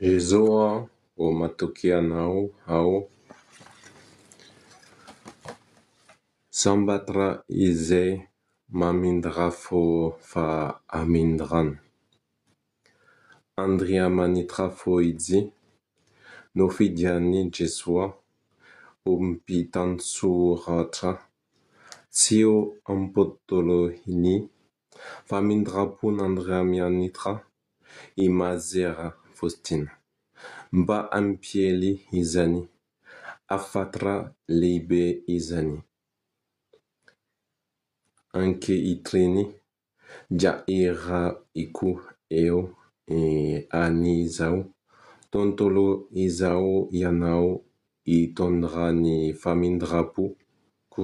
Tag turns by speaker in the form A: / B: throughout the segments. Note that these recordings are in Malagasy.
A: Ezoa o matoky anao ao sambatra izay mamindrafo fa amindrano. Andria manitrafo izy no fidiany Jesoa o mpitansoratra tsio ampotolo hini famindrapon'Andria mianitra imazera Faustina mba ampiely izany afatra lehibe izany ankehitriny dia iko eo an'izao tontolo izao ianao hitondra ny famindram-poko.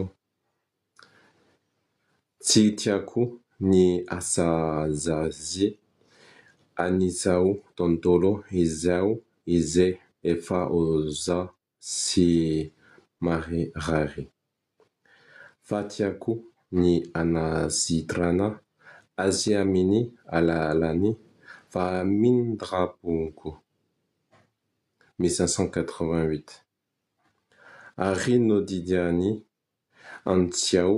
A: Tsy tiako ny asazazy an'izao tontolo izao izay efa oza sy marirary. Fa tiako ny anasitrana azy amin'ny alalany famindram-poko. 1588 Ary nodidiany antsiao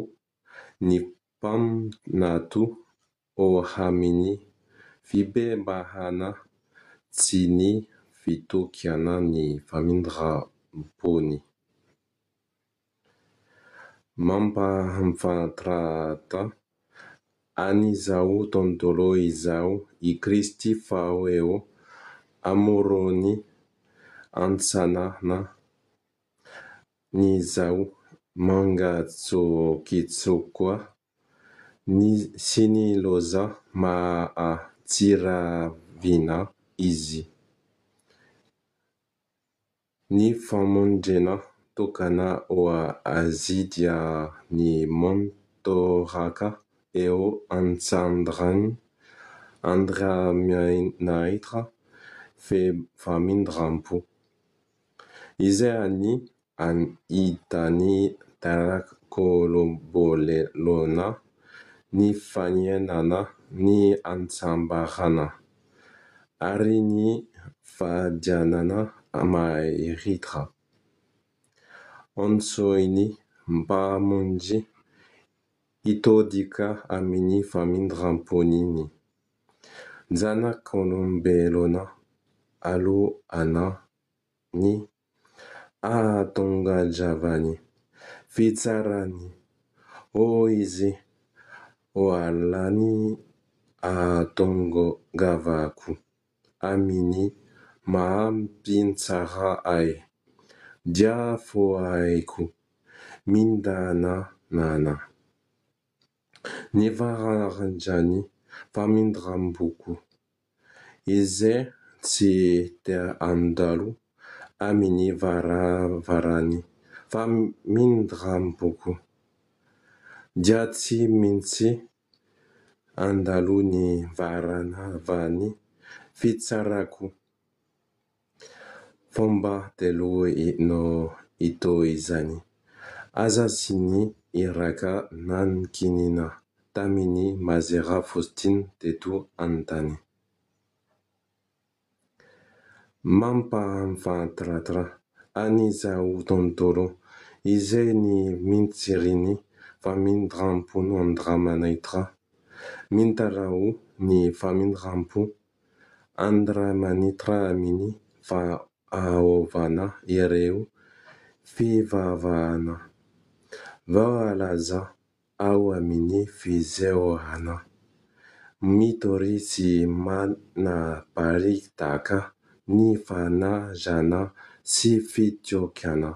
A: ny mpamnato o amin'ny fibebahana tsy ny fitokiana ny famindram-pony. Mampahafantarata an'izao tontolo izao i Kristy fao eo amorony antsanana n'izao mangatsokitsoka sy ny loza mahatsiravina izy. Ny famondrena tokana ho azy dia ny montoraka eo antsandrany Andriamanitra famindram-po. Izay hitany tarakolobolelona ny fanianana ny antsambarana ary ny fadianana mahiritra. Onsoiny mpamonjy hitodika amin'ny famindram-poniny. Zanak'olombelona aloana ny ahatongajavany fitsarany ho izy ho alany ahatongavako amin'ny mahampintsara ahy dia fo aiko mindanana ny varandrany famindram-poko izay tsy te andalo amin'ny varavarany famindram-poko dia tsy maintsy andalo ny varanavany fitsarako. Fomba telo no ito izany aza sy ny iraka nankinina tamin'ny mazera Faustina teto antany. Mampahafantaratra an'izao tontolo izay ny mitsirini famindram-pono Andriamanitra mintarao ny famindram-po Andriamanitra amin'ny fahaovana ireo fivavahana voalaza ao amin'ny fisehoana mitory sy manaparitaka ny fanajana sy fitiokiana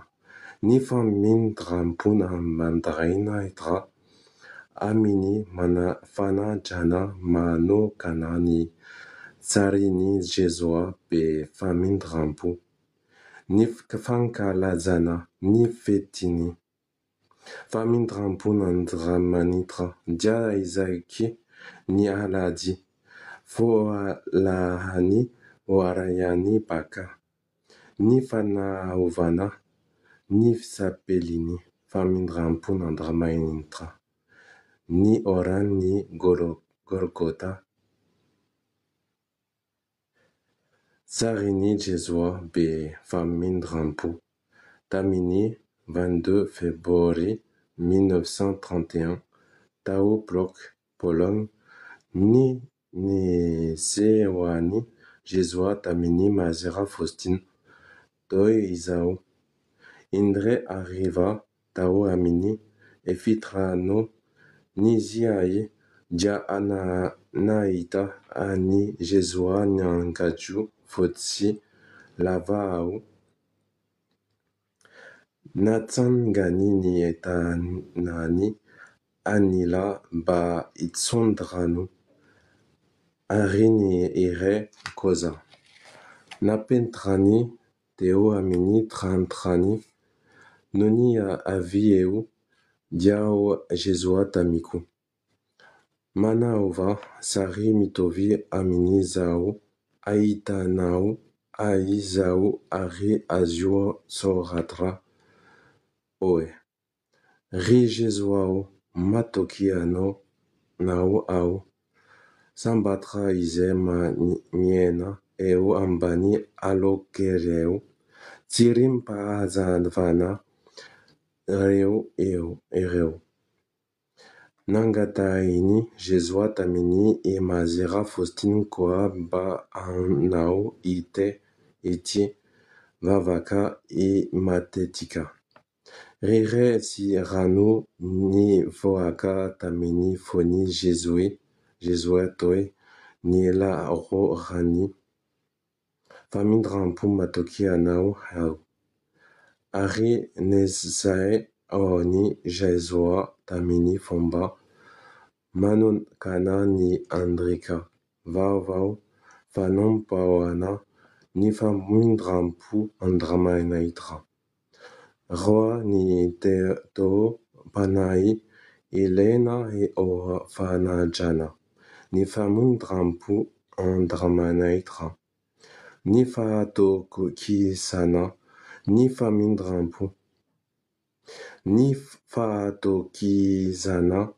A: ny famindram-pona Andriamanitra amin'ny fanajana manokana ny tsarin'i Jesoa be famindram-po. Ny fankalazana ny fetiny famindram-pon'Andriamanitra dia izaiky ny alady foalahany hoarahany baka ny fanaovana ny fisapeliny famindram-pon'Andriamanitra ny oran'ny Golgota Sarini Jesua be Famindrampu. Tamini, 22 février 1931. Tao Bloc, Pologne. Ni Sewani Jesua Tamini Mazera Faustine. Toi Isao. Indre arriva Tao Amini. Efitrano. Niziaye. Dia Naita Ani Jesua Nyankaju Fotsi Lavao. Natsangani ni etanani Anila ba itsondranu. Arini ire koza. Napentrani Teo Amini Trantrani. Noni avieu Diao Jesua Tamiku. Manaova Sari Mitovi Amini Zao. Aitanao Aizao Ari Azio Soratra. Oe. Ri Jesuao Matokiano Nao Ao. Sambatra Ize Miena Eo Ambani Alokereu. Tirim Paazanvana Reu Ereu. Nangataini Jesua Tamini e Mazera Faustine Koa Ba Anao Ite Eti Vavaka e Matetika. Rire si Ranu ni Voaka Tamini Foni Jesuetoi ni la Ro Rani. Famindrampu Matoki Anao Hau. Ari Nezae Oni Jesua Tamini Fomba. Manon Kana ni Andrika. Vau Fanon Pawana ni Famindrampu Andramanaitra. Roa ni Teto Panai Elena e o Fanajana. Ni Famindrampu Andramanaitra. Ni Fato Kisana. Ni Famindrampu. Ni Fato Kizana.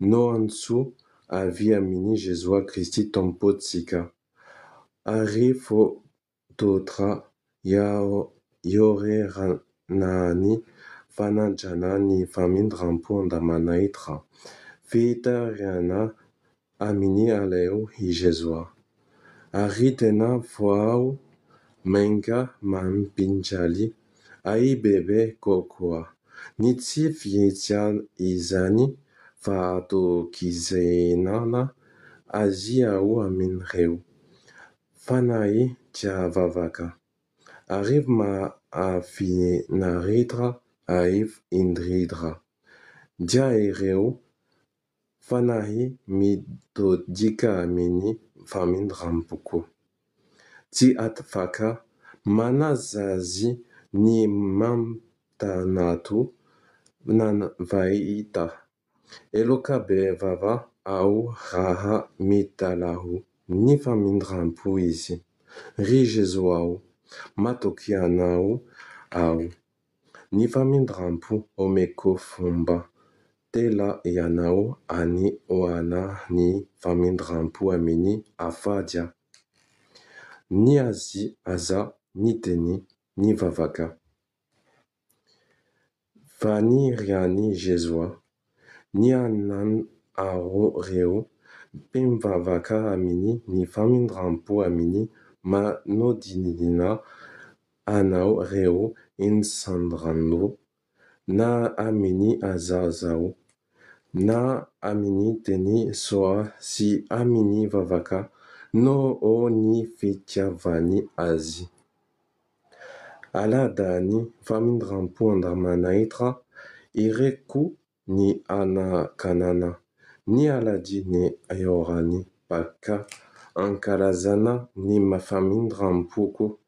A: No Ansu Avia Mini Jesua Christi Tompotsika. Arifo Totra Yore Nani Fanajana ni Famindrampu Andamanaitra. Fita Riana Amini Aleu hi Jesua. Aritena Foau Menga Mampinjali. Ai Bebe Kokoa. Nitsi Fietian Izani. Fato Kizenana. Aziao Aminreu. Fanai Tia Vavaka. Arrive ma afinaritra Aiv Indridra. Dia Ereu. Fanahi Mitodika Amini Famindrampuko. Ti Atfaka. Manazazi ni Mamtanatu Nan Vaita. Eloka be Vava Au Raha Mitalahu. Ni Famindrampu ici. Ri Jesuao. Matokianao Au. Ni Famindrampu Omeko Fumba. Tela Yanao Ani Oana ni Famindrampu Amini Afadia. Ni Azi Aza ni Teni ni Vavaka. Fani Riani Jesua. Ni Anan Aro Reo. Pim Vavaka Amini ni Famindrampu Amini Ma Nodinina Anao Reo Insandrando. Na Amini Azazao. Na Amini Teni Soa si Amini Vavaka. No o ni Fetiavani Azi. Ala Dani Famindrampu Andamanaitra. Ireku ni Ana Kanana. Ni Aladi ni Ayorani Paka. Ankalazana ni Mafamindrampuko.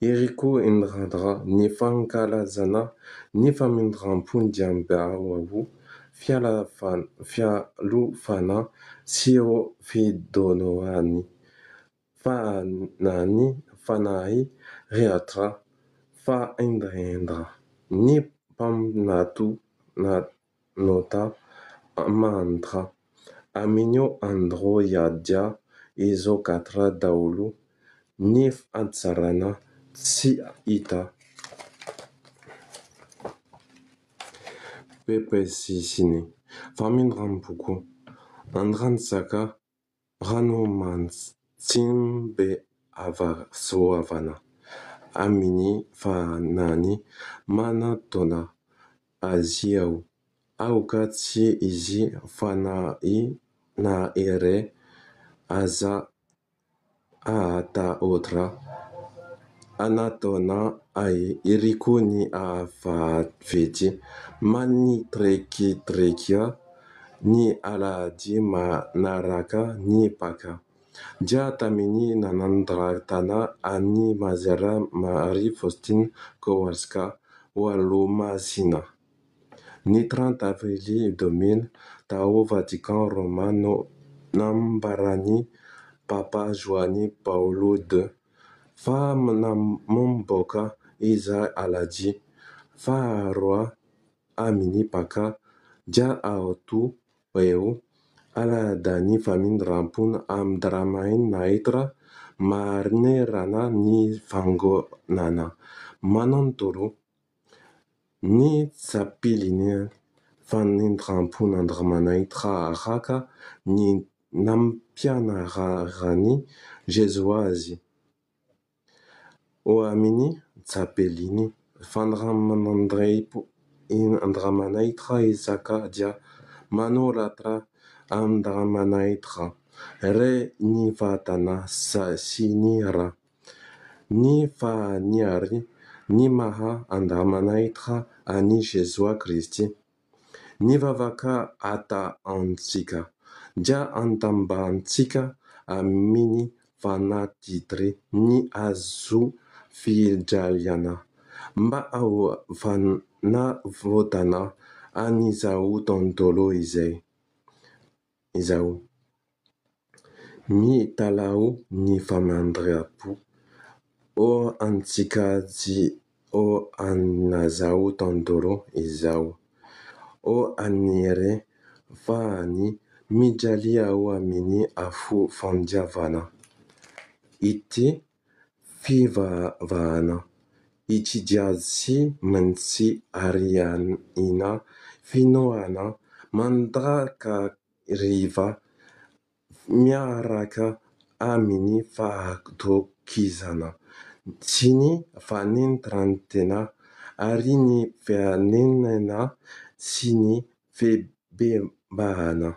A: Iriku Indradra ni Fankalazana ni Famindrampu Diambawawu. Fialu Fana Sio Fidonoani. Fanani Fanai Riatra. Fa Indra. Ni Pamnatu Nota Mantra. Aminio Andro Yadia Isokatra Daulu. Ni atsarana si ita. Pepe sisini. Famin rampuku. Andran saka. Rano mans. Timbe ava soavana. Amini fanani. Mana tona. Aziau. Aukatsi izi fanai na ere. Aza ata otra. Anatona ai iriku ni avaveti. Mani trekia. Ni aladi manaraka ni paka. Dia tamini nanandratana ani mazera Marie Faustine Kowalska Walomazina. Ni 30 avril 2000 tao Vatican Romano nambarani Papa Joani Paulo II. Fa namomboka iza aladi. Fa roa amini paka. Dia autu eu. Ala dani famin rampun am dramain naitra. Marne rana ni fango nana. Manantoro. Ni sapilini fanin rampun andramanaitra ahaka. Ni nampiana rani Jesuazi. O amini sapelini. Fandramanandreipu in andramanaitra isaka dia. Manoratra andramanaitra. Re ni vatana sa sinira. Ni fa niari. Ni maha andramanaitra ani Jesua Christi. Ni vavaka ata antsika. Dia antamba antsika amini fanatitri ni azu fijaliana. Mba au vana votana anizau tontolo izau. Mi talau ni famandreapu. O antikazi o anazau tontolo izau. O anire fani mijali au amini afu fandiavana. Iti fivavana. Iti diazi mensi arianina finoana mandraka riva miaraka amini fahtokizana. Sini fanin trantena arini feanenena sini febebana.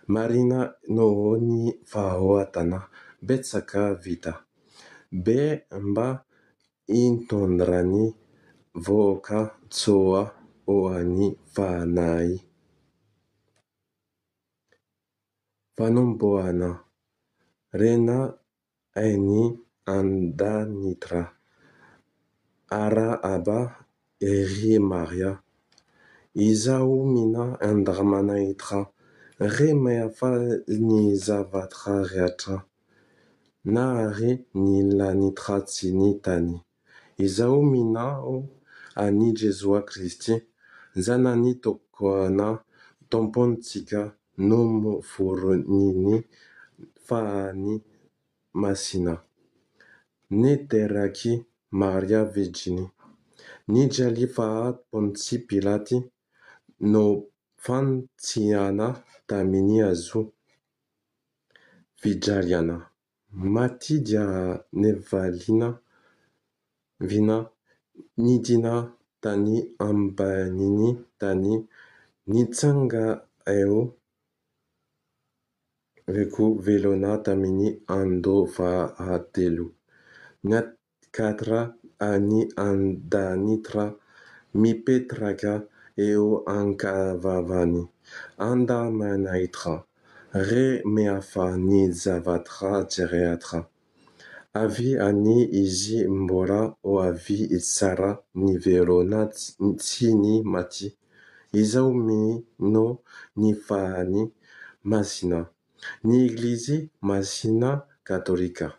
A: Marina nooni fahoatana betsaka vita. Be mba intondrani voka tsoa oani fanai. Fanomboana. Rena eni andanitra. Ara aba eri Maria. Izau mina andramanaitra. Re mea fa ni zavatra reatra. Naare ni lanitratsi ni tani. Izau mina o ani Jesua Christi. Zanani tokoana tompontika nomo furnini faani masina. Neteraki Maria Virgini. Nijali faat ponsi pilati no fantiana tamini azu fijaliana. Mati dia nevalina vina nidina tani ambanini tani nitsanga eo veku velona tamini ando faatelu. Nat katra ani andanitra mi petraka eo ankavavani. Andamanaitra. Re meafa ni zavatra jereatra. Avi ani izi mbora o avi isara ni velona tsini mati. Izau mi no ni faani masina. Ni iglizi masina katolika.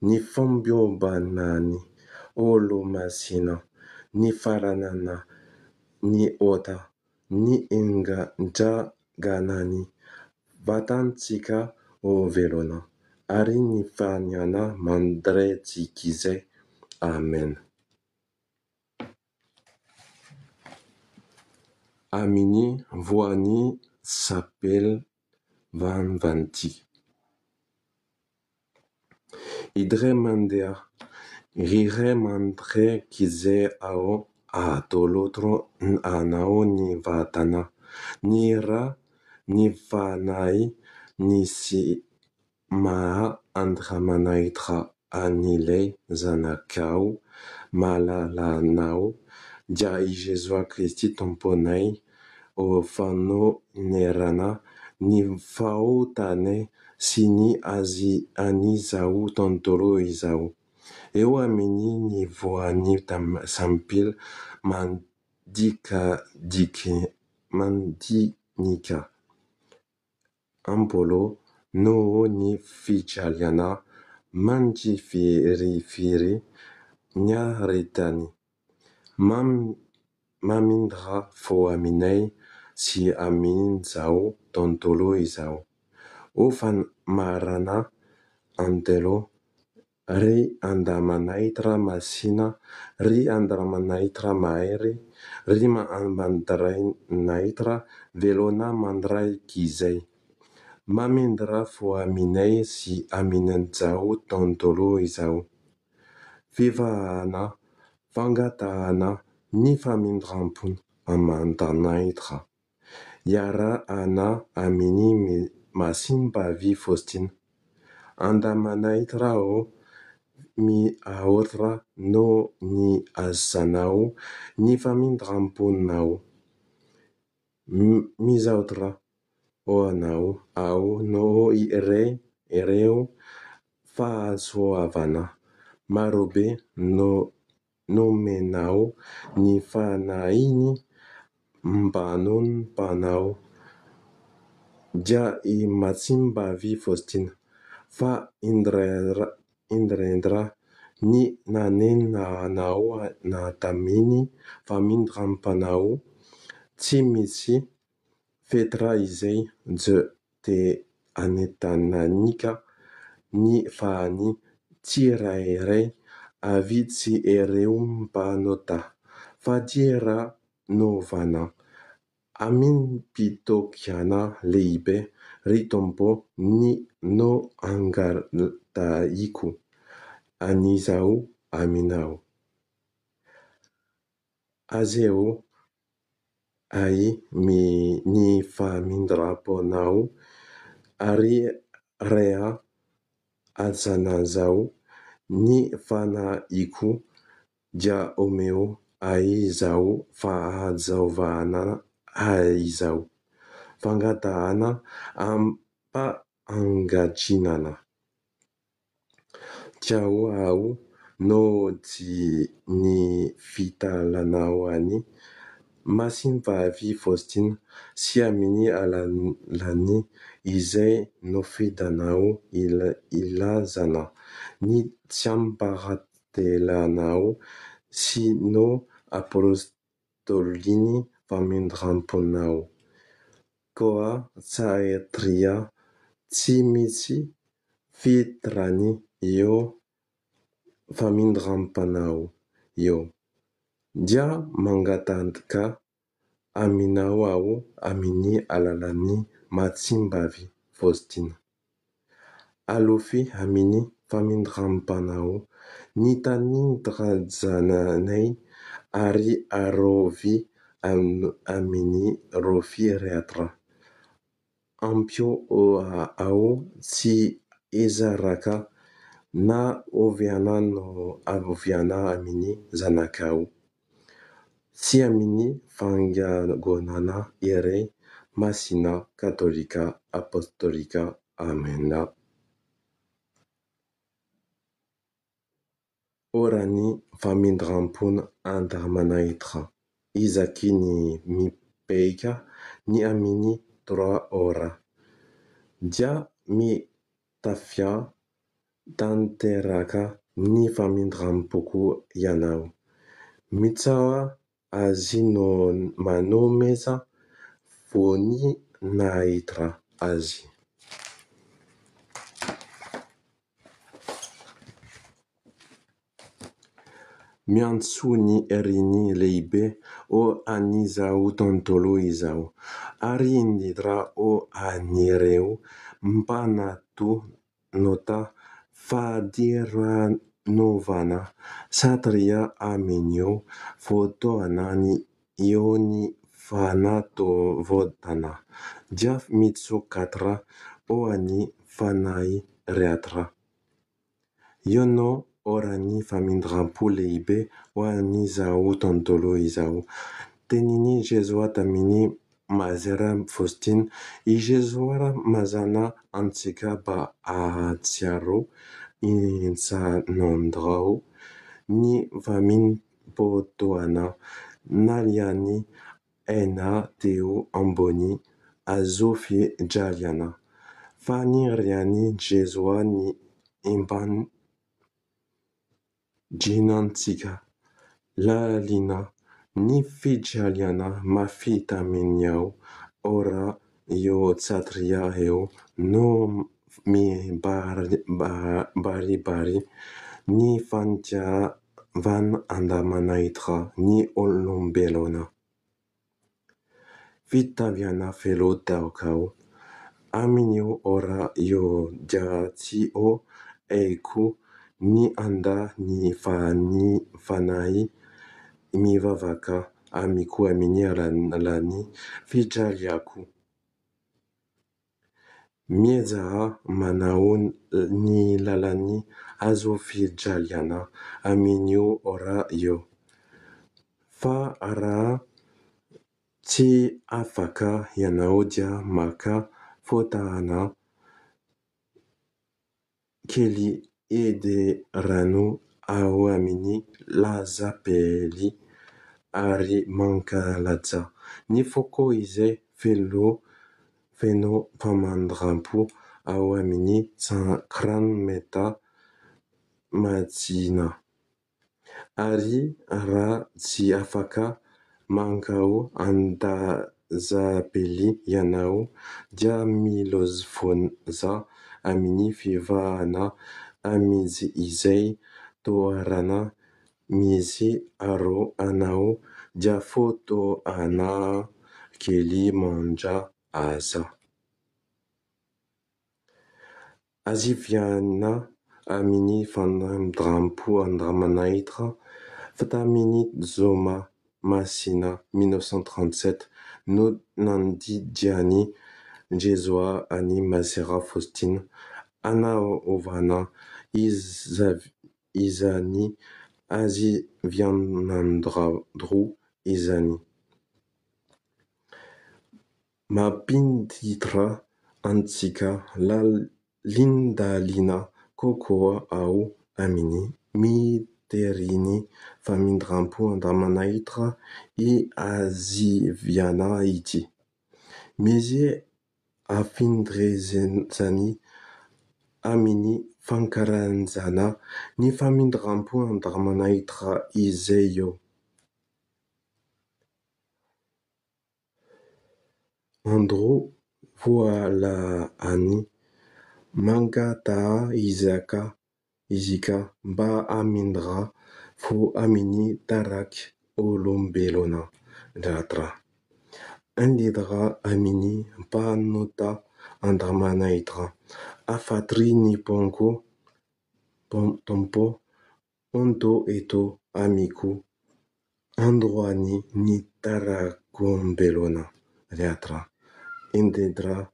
A: Ni fombio banani. Olo masina. Ni faranana. Ni ota. Ni inga jaganani. Vatantika o velona. ary ny faniana mandray tsikizay. Amen. Amin'ny voan'ny sapely vanvanty. Idray mandeha, iray mandray kizay ao atolotro anao ny vatana. Ny ra, ny fanay, ny si maha andramanaitra an'ilay zanakao malalanao. Dia i Jesoa Kristy tomponay, o fanonerana ny fahotana sy ny azy an'izao tontolo izao. Eo amin'ny ny voan'ny sampily mandinika. Ampolo noho ny fijaliana mandifirifiry ny aretany. Mamindra fo aminay sy amin'izao tontolo izao. O marana antelo, ry andamanaitra masina, ry andamanaitra mahery, ry mandray velona mandray kizay. Mamindra fo aminay sy amin'izao tontolo izao. Fivahana, fangatahana, ny famindram-pony amandanaitra. Yara ana amin'ny Masimbavy Faustina. Andamanaitra o mi aotra no ny azanao ny famindram-ponao. Mizaotra o anao ao no ireo fahasoavana. Marobe no nomenao ny fanahiny mpanao. Dia i Masimbavy Faustina. Fa indrendra ny nanenanao na taminy famindram-panao. Tsy misy fetra izay te anetananika ny fahany tsirairay avy tsy ireo mpanota. Fa dira novana. Amin'mpitokiana lehibe ry tompo ny no angalataiko an'izao aminao. Azeo ay ny famindram-ponao ary rea azanazao ny fanahiko dia omeo aizao fahazavana aizao. Fangatahana ampaangajinana. Tiao ao no ny fitalanao any Masimbavy Faustina sy amin'ny alalany izay nofidanao ilazana ny tsiambaratelanao sy no apostoliny famindram-ponao. Koa sahetria tsy misy fitrany eo famindram-panao eo. Dia mangataka aminao ao amin'ny alalany Masimbavy Faustina. Alofy amin'ny famindram-panao ny tanindrazanay ary arovy amin'ny rofy rehetra. Ampio ao tsy ezaraka na oviana amin'ny zanakao. Sy amin'ny fangagonana iray masina katolika apostolika. Amen. Orany famindram-pony andamanaitra. Izaky ny mipeika ny amin'ny 3 ora. Dia mitafia tanteraka ny famindram-poko ianao. Mitsawa azy no manomeza voninahitra azy. miantsu ni erini leibe o anizau tontolo izau. Arindidra o anireu mpanatu nota fadira novana satria aminio foto anani ioni fanato vodana. Diaf mitsu katra o ani fanai reatra. Yono orani famindrampu leibe o anizau tontolo izau. Tenini Jesua tamini mazera Faustin I Jesuara mazana antika ba a tiaro insa nondrau ni vamin potoana naliani ena teo amboni azofi jaliana. Fani riani Jesua ni imban jinantika. La lina ni fijaliana mafita minyao ora yo tsatria eo no mi bari ni fantia van andamanaitra ni olombelona. Vitaviana felo taukau. Aminio ora yo diati o eiku ni anda ni fanai mi vavaka amiku amini alani fijaliaku. Miezaa manaun ni lalani azo fijaliana aminio ora yo. Fa ara ti afaka yanaodia maka fotana keli ede ranu au amini lazapeli ari manka ladza. Ni foko ize feno pamandrampu au amini kran meta matina. Ari ara ti afaka mankau andazapeli yanau dia milozfonza amini fivana amizi izei toarana mizi aro anau dia foto ana keli manja aza. Aziviana amini fandrampu andramanaitra Fatamini Zoma Masina 1937 no nandi diani Jesua ani Masera Faustin Ana Ovana Izani Azivianandradru Izani. Ma pinditra antika la lindalina kokoa au amini miterini famindrampu andamanaitra I aziviana iti. Mizi afindrezani amini fankaranzana ni famindrampu andamanaitra izeyo. Andro voila ani mangata izika ba amindra fu amini tarak olombelona datra. Andidra amini panota andamanaitra. Afatri ni ponko tompo onto eto amiku. Androani ni tarakombelona datra. Indedra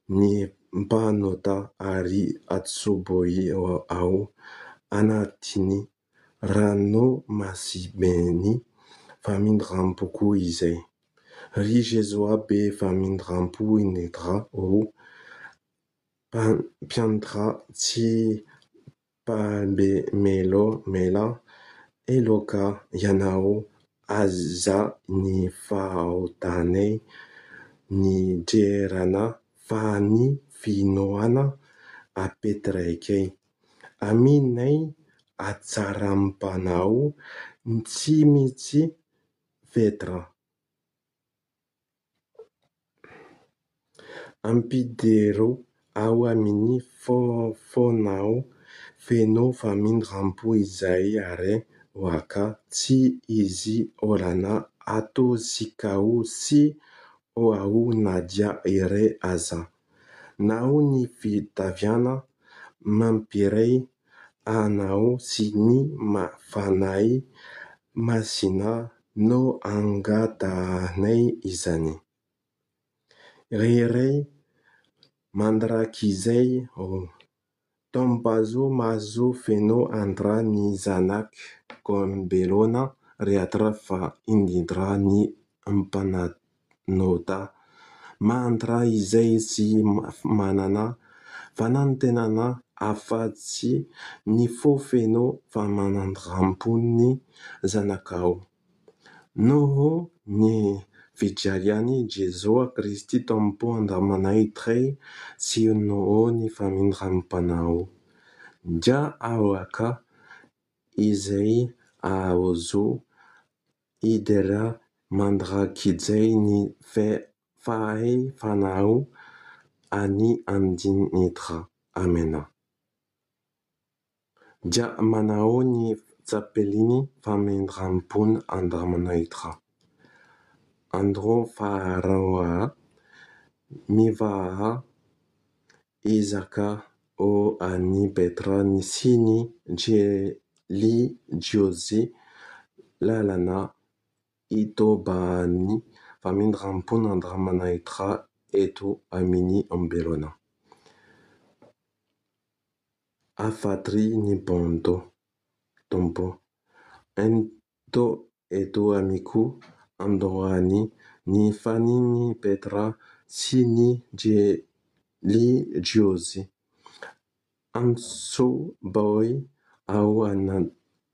A: ni panota ari atsoboi au anatini rano masibeni famindrampuku izei. Ri Jesua be famindrampu inedra o piantra ti palbe mela eloka yanao aza ni fautanei ni jerana fani finoana apetrekei. Aminei atsarampanau ntsimiti vetra. Ampidero au amini fonau feno famindrampu izai are waka tsy izy olana atao zikao sy oau nadia ire aza. Nao ny fitaviana mampiray anao sy ny mafanay masina no angatanay izany. Rehiray mandrakizay tompazo mazo feno andra ny zanak kombelona rehetra fa indindra ny mpananota mandra izay sy manana fanantenana afa-tsy ny fofeno famanandrampo ny zanakao. Noho ny fijaliany Jezoa Kristy tompo andamanaytray sy noho ny famindram-panao. Dia aoaka izay aozo idera mandrakizay ny fahay fanao ani andinitra. Amena. Dia manao ny tsapeliny famindram-pon andamanaytra. Andro faraoa mivaha izaka o ani Petra ny siny jeli Jozy lalana itobany famindram-pon andamanaytra eto aminy ombelona. Afatry ny bonto tompo. Ento eto amiko andohany ny faniny Petra sy ny jeli Jozy. Anso boy ao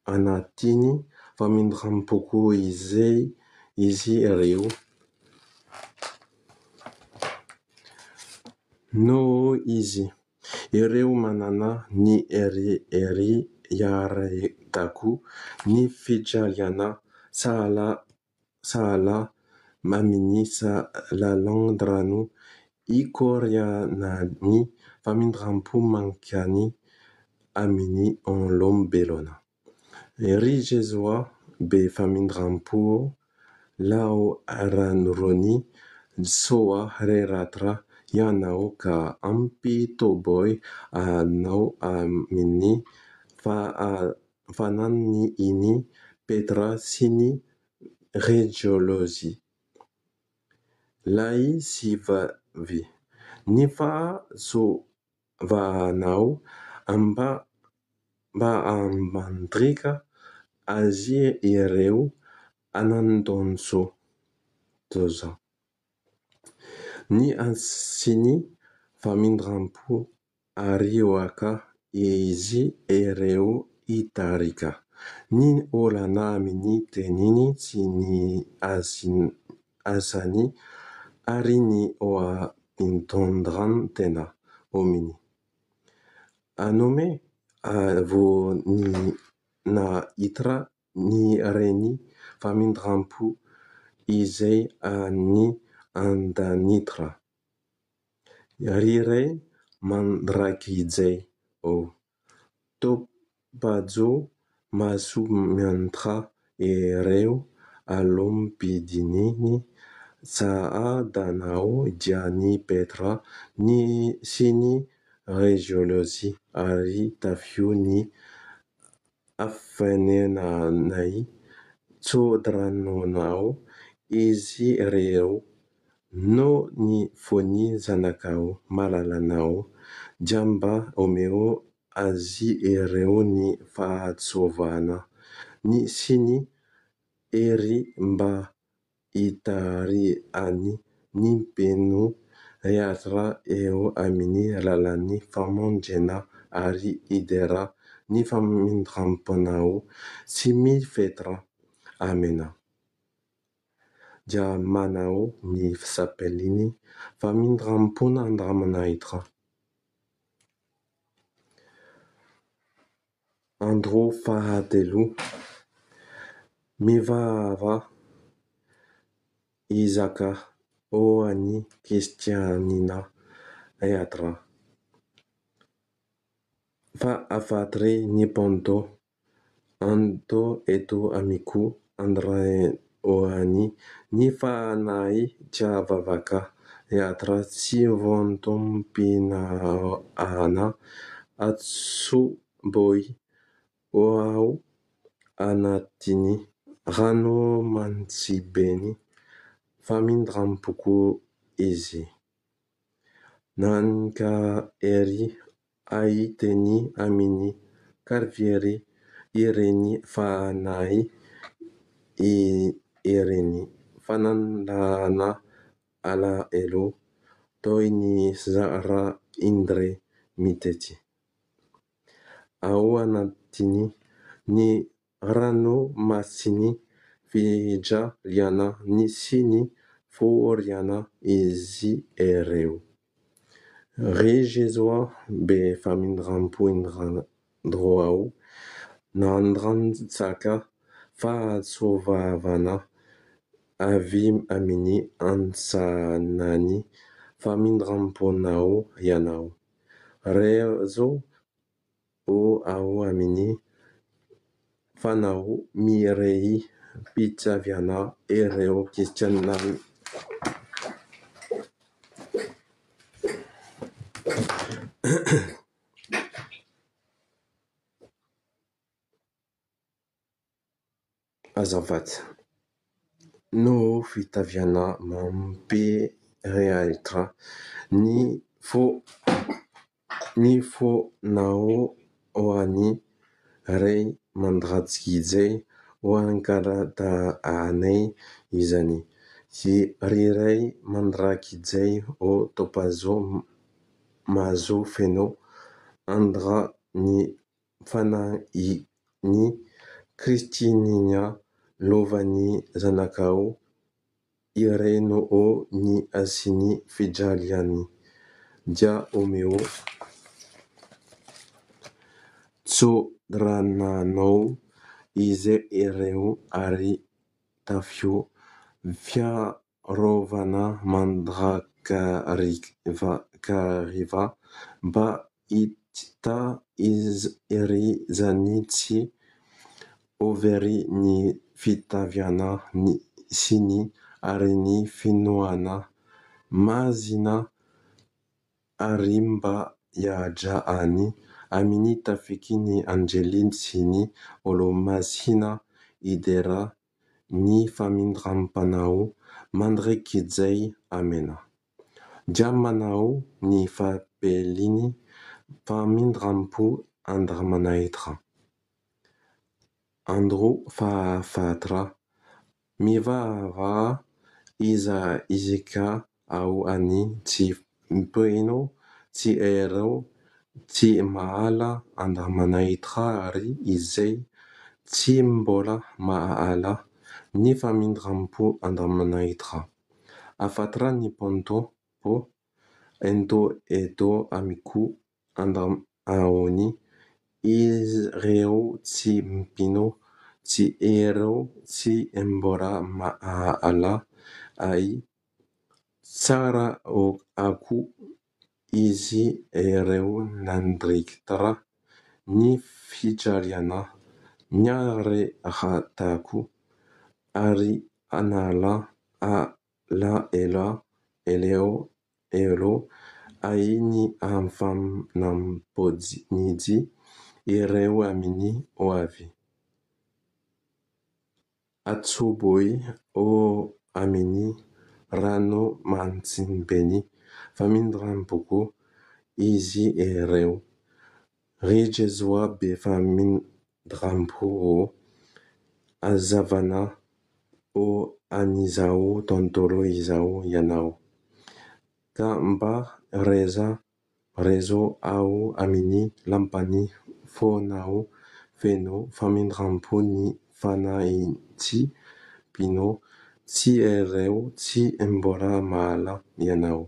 A: anatiny famindram-poko izay izy ireo. No izy ireo manana ny ery iaretako ny fijaliana sahala maminy lalondrano ikorianany famindram-po mankany aminy olombelona. Ry Jezoa be famindram-po lao aranrony soa reratra ianao ka ampitoboy anao aminy fanany ini Petra sy ny rejiolôzy. Lay sy vavy. Ny fahazovanao mba ambandrika azy ireo anandonso toza. Ny ansiny famindram-po arioaka izy ireo itarika. Ny olana aminy teniny sy ny azany ary ny oa intondran tena ominy. Anome avo ny na itra ny reny famindram-po izay any andanitra. Riray mandrakizay topajo maso miantra ireo alombidininy saadanao dia ny Petra ny sy ny rejiolôzy ary tafio ny afenenanay tsodranonao izy ireo no ny fony zanakao malalanao dia mba omeo azy ireo ny fahatsovana ny sy ny ery mba itariany ny peno rehetra eo aminy lalany famondrena ary idera ny famindram-panao sy mifetra. Amena. Dia manao ny sapeliny famindram-pona andamanaytra. Andro fahatelo mivava izaka o ani Kristianina rehetra. Fa afatry ny ponto Anto eto amiko andrahoany ny fanay tia vavaka hiatra tsy vontom-pinahana atsoboy ho ao anatiny ranomantsibeny famindram-poko izy. Nanika ery aiteny amin'ny karvery ireny fanay ireny fanandana alahelo toy ny zara indre mitety. Ao anatiny ny ranomasiny fijaliana ny sy ny foriana izy ireo. Ry Jezoa be famindram-poindro ao nandrantsaka fahatsovavana avy amin'ny antsanany famindram-ponao ianao. Rezo ho ao amin'ny fanao mirei mpitsaviana ireo kristiana azafady. No fitaviana mampirehitra ny fonao ho an'ny ray mandratsy ho ankarata anay izany. Sy riray mandrakizay o topazo mazo feno andra ny fanai ny kristinia lovan'ny zanakao ireno o ny asiny fijaliany. Dia omeo tsodrananao izy ireo ary tafio fiarovana mandrakariva mba hita iry zany tsy overy ny fitaviana sy ny ary ny finoana mazina ary mba hiadra any amin'ny tafiky ny anjely sy ny olo-masina idera ny famindram-panao mandrakizay. Amena. Dia manao ny fapeliny famindram-po andra-manahitra. Andro fahafatra mivava iza izika ao any tsy mpino tsy ero tsy mahala andra-manahitra ary izay tsy mbola mahala ny famindram-po andra-manahitra. Afatra ny ponto po ento eto amiko andra-aony ireo tsy mpino tsy ero tsy mbora mahala ay tsara o ako izy ireo nandrikitra ny fijaliana nyare hatako ary anala ala eleo ay ny amfanampojidy ireo amin'ny oavy. Atsoboy o amin'ny rano mantsimbeny famindram-poko izy ireo. Ry Jezoa be famindram-po azavana o an'izao tontolo izao ianao. Ka mba rezo ao amin'ny lampany fonao feno famindram-po ny fanaitsy pino tsy ireo tsy mbora mahala ianao.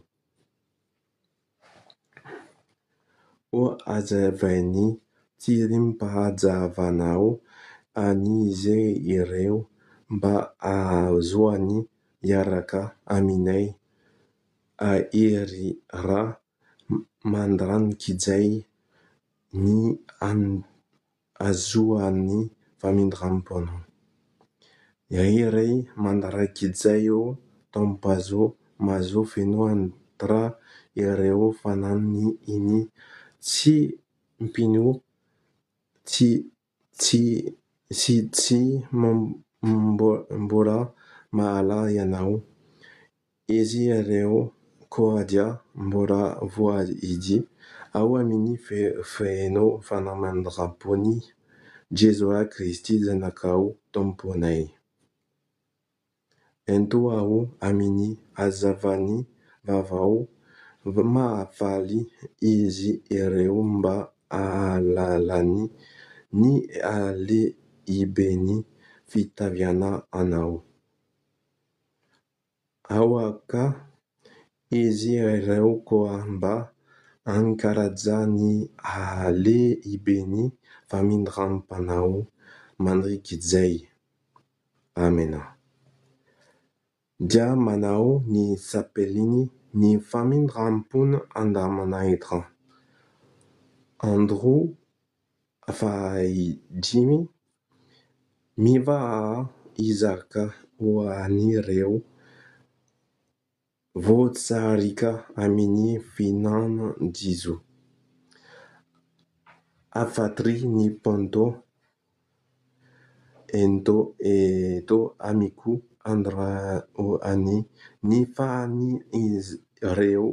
A: O azavainy tsirimpahazavanao an'izy ireo mba ahazoany iaraka aminay airy ra mandrakizay ny azoany famindram-pono. Iray mandrakidzay eo tampazo mazo feno andra ireo fanany iny tsy mpino tsy mbola mahala ianao. Izy ireo koa dia mbola voahidy ao amin'ny feno fanamandram-pony Jesoa Kristy zanakao tomponay. Ento aho amin'ny hazavany vaovao mahafaly izy ireo mba ahalalany ny alehibeny fitaviana anao. Aoka izy ireo koa mba ankaraja ny alehibeny famindram-panao mandrikidzay. Amena. Dia manao ny sapeliny ny famindram-pony andamanahitra. Andro fahidimy mivaha izaka ho an'ireo voatsarika amin'ny fihinan-jizo. Afatry ny ponto eto amiko andrahoany ny fany ireo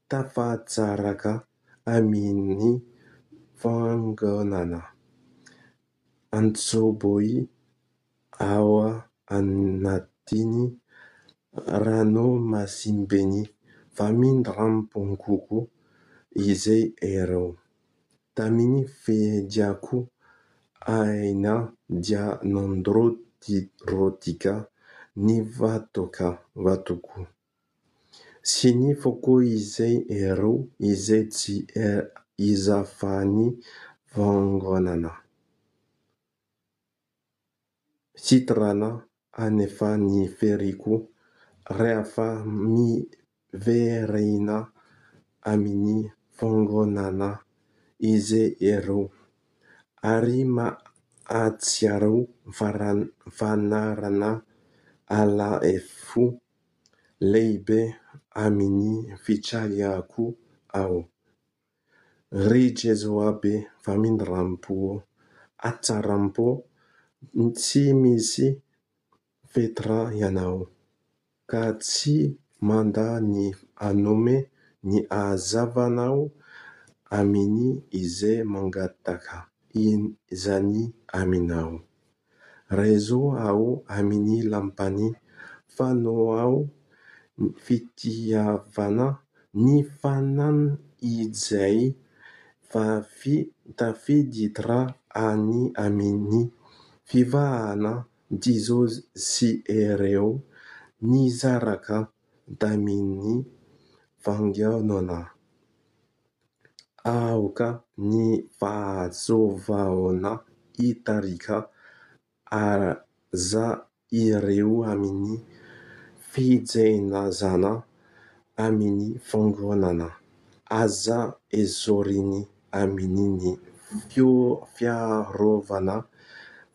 A: tafatsaraka amin'ny fangonana. Antsoboy ao anatiny ranomasimbeny famindram-pongoko izay ireo. Tamin'ny fediako aina dia nandrotika ny vatoko. Sy ny foko izay ireo izay tsy izafany fangonana. Sitrana anefa ny feriko rehefa miverina amin'ny fangonana izay ireo. Ary mahatsiaro fanarana alefo lehibe amin'ny fitsahiako ao. Ry Jesoa be famindram-po atsaram-po tsy misy fetra ianao. Ka tsy manda ny anome ny ahazavanao amin'ny izay mangataka izany aminao. Rezo ao amin'ny lampany fanoao fitiavana ny fanany izay tafiditra any amin'ny fivahana jizo sy ireo nizaraka tamin'ny fangonana. Aoka ny fahazovana hitarika aza ireo amin'ny fijenazana amin'ny fangonana. Aza ezoriny amin'ny fiarovana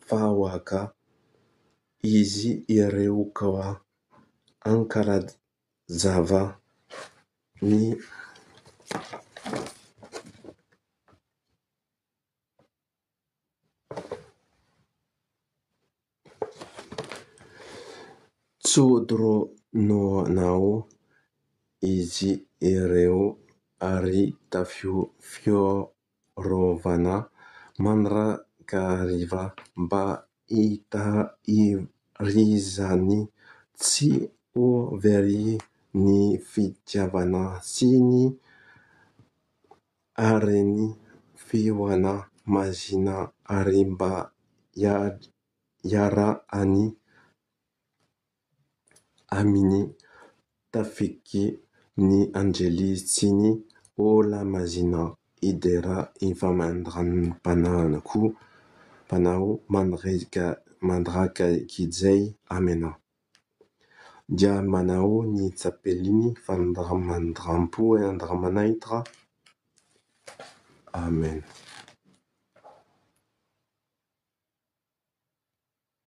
A: vahoaka izy ireo koa ankarazava ny tsodronao izy ireo ary tafiorovana mandrakariva mba hitahirizany tsy ho very ny fitiavana sy ny hareny fihoana mazina ary mba hiarahany amin'ny tafiky ny anjely sy ny ola-mazina idera ifamandram-panao mandrakizay. Amena. Dia manao ny tsapeliny famindram-po andramanahitra. Amen.